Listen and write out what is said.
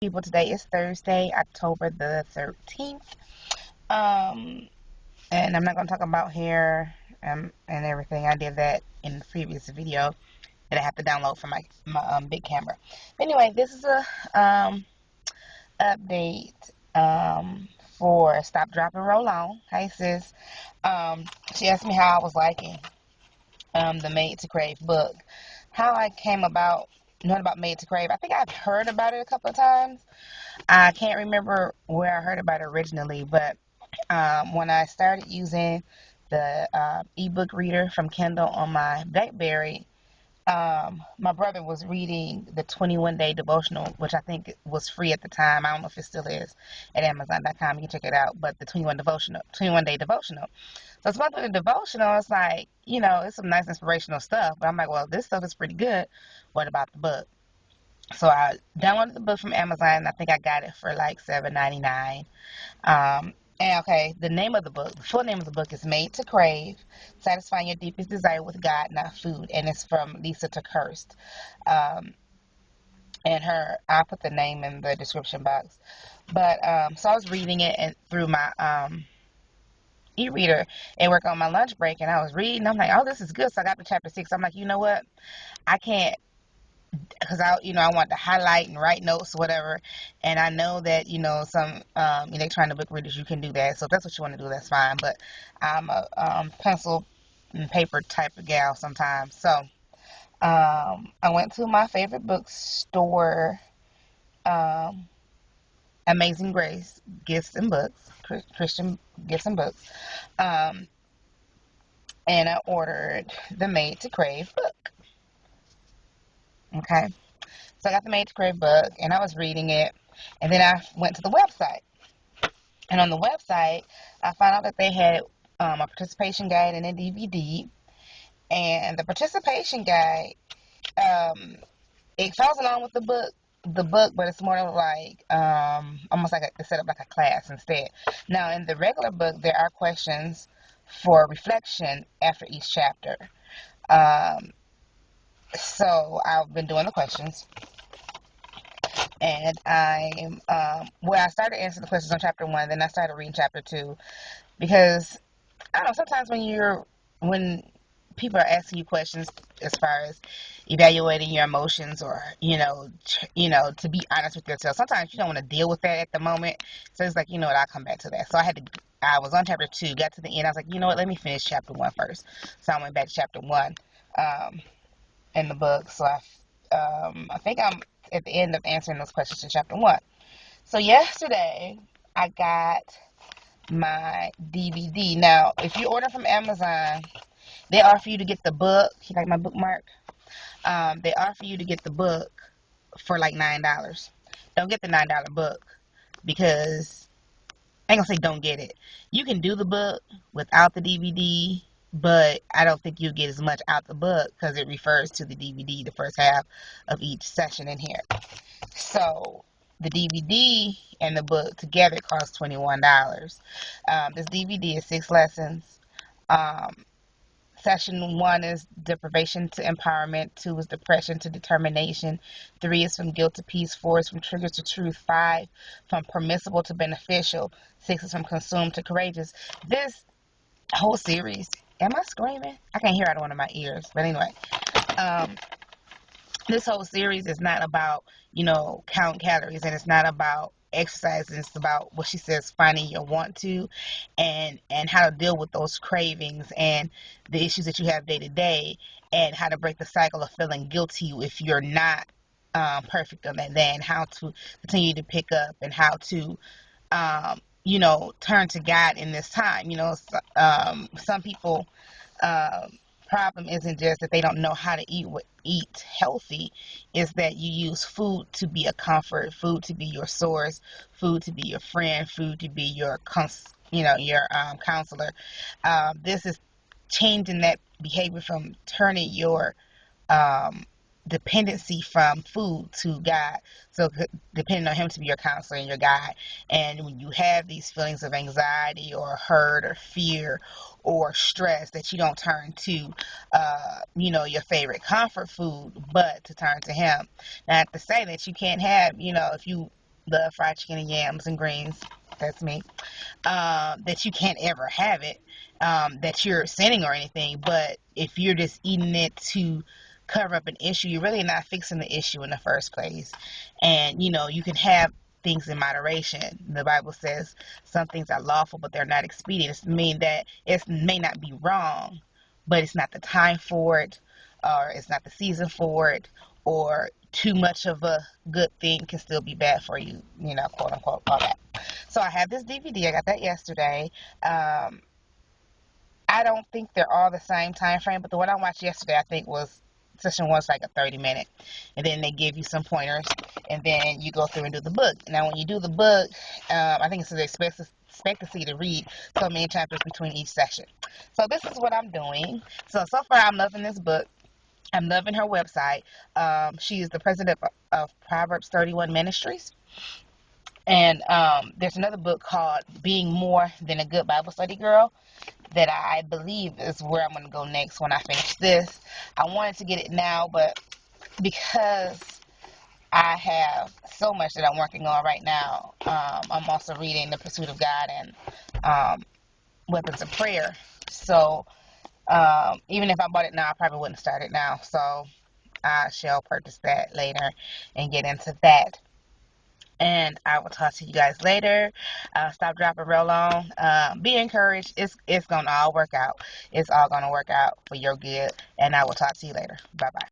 People, today is Thursday, October the 13th. And I'm not going to talk about hair and everything. I did that in the previous video that I have to download from my big camera. But anyway, this is a update for Stop, Drop, and Roll On. Hi, sis. She asked me how I was liking the Made to Crave book. How I came about knowing about Made to Crave. I think I've heard about it a couple of times. I can't remember where I heard about it originally, but when I started using the ebook reader from Kindle on my BlackBerry, my brother was reading the 21-day devotional, which I think was free at the time. I don't know if it still is at Amazon.com. You can check it out. But the 21-day devotional. So it's about the devotional. It's like, it's some nice inspirational stuff. But I'm like, well, this stuff is pretty good. What about the book? So I downloaded the book from Amazon. I think I got it for like $7.99. And okay, the full name of the book is Made to Crave, Satisfying Your Deepest Desire with God, Not Food. And it's from Lysa TerKeurst. I'll put the name in the description box. But, so I was reading it and through my, e-reader and work on my lunch break, and I was reading. I'm like, oh, this is good. So I got to chapter 6. I'm like, you know what? I can't, because I want to highlight and write notes or whatever, and I know that some electronic book readers, you can do that. So if that's what you want to do, that's fine. But I'm a pencil and paper type of gal sometimes. So I went to my favorite bookstore, Amazing Grace Gifts and Books, Christian Gifts and Books, and I ordered the Made to Crave book. Okay. So I got the Made to Crave book, and I was reading it, and then I went to the website. And on the website, I found out that they had a participation guide and a DVD. And the participation guide, it follows along with the book, but it's more like almost like it's set up like a class instead. Now, in the regular book, there are questions for reflection after each chapter. So I've been doing the questions. And I started answering the questions on chapter 1, then I started reading chapter 2, because I don't know, sometimes when people are asking you questions as far as evaluating your emotions, or to be honest with yourself, sometimes you don't want to deal with that at the moment. So it's like, what, I'll come back to that. So I was on chapter 2, got to the end, I was like, you know what, let me finish chapter 1 first. So I went back to chapter 1 in the book. So I think I'm at the end of answering those questions in chapter 1. So yesterday, I got my DVD. Now, if you order from Amazon, they offer you to get the book. You like my bookmark? They offer you to get the book for like $9. Don't get the $9 book, because I ain't gonna say don't get it. You can do the book without the DVD, but I don't think you'll get as much out the book, because it refers to the DVD, the first half of each session in here. So the DVD and the book together cost $21. This DVD is 6 lessons. Session 1 is deprivation to empowerment. 2 is depression to determination. 3 is from guilt to peace. 4 is from triggers to truth. 5 from permissible to beneficial. 6 is from consumed to courageous. This whole series, am I screaming? I can't hear out of one of my ears. But anyway, this whole series is not about, count calories, and it's not about exercise. It's about what she says, finding your want to, and how to deal with those cravings and the issues that you have day to day, and how to break the cycle of feeling guilty if you're not perfect on that day, and how to continue to pick up, and how to turn to God in this time. Some people, problem isn't just that they don't know how to eat healthy, is that you use food to be a comfort, food to be your source, food to be your friend, food to be your counselor. This is changing that behavior from turning your dependency from food to God. So depending on Him to be your counselor and your guide. And when you have these feelings of anxiety or hurt or fear or stress, that you don't turn to, your favorite comfort food, but to turn to Him. Not to say that you can't have, if you the fried chicken and yams and greens, that's me, that you can't ever have it, that you're sinning or anything. But if you're just eating it to cover up an issue, you're really not fixing the issue in the first place. And you can have things in moderation. The Bible says some things are lawful, but they're not expedient. It means that it may not be wrong, but it's not the time for it, or it's not the season for it, or too much of a good thing can still be bad for you, quote unquote, all that. So I have this DVD. I got that yesterday. I don't think they're all the same time frame, but the one I watched yesterday, I think was session one's like a 30-minute, and then they give you some pointers, and then you go through and do the book. Now, when you do the book, I think it's the expectancy to read so many chapters between each session. So this is what I'm doing. So far, I'm loving this book. I'm loving her website. She is the president of Proverbs 31 Ministries. And there's another book called Being More Than a Good Bible Study Girl that I believe is where I'm going to go next when I finish this. I wanted to get it now, but because I have so much that I'm working on right now, I'm also reading The Pursuit of God and Weapons of Prayer. So even if I bought it now, I probably wouldn't start it now. So I shall purchase that later and get into that. And I will talk to you guys later. Stop, drop, and roll on. Be encouraged. It's gonna all work out. It's all gonna work out for your good. And I will talk to you later. Bye bye.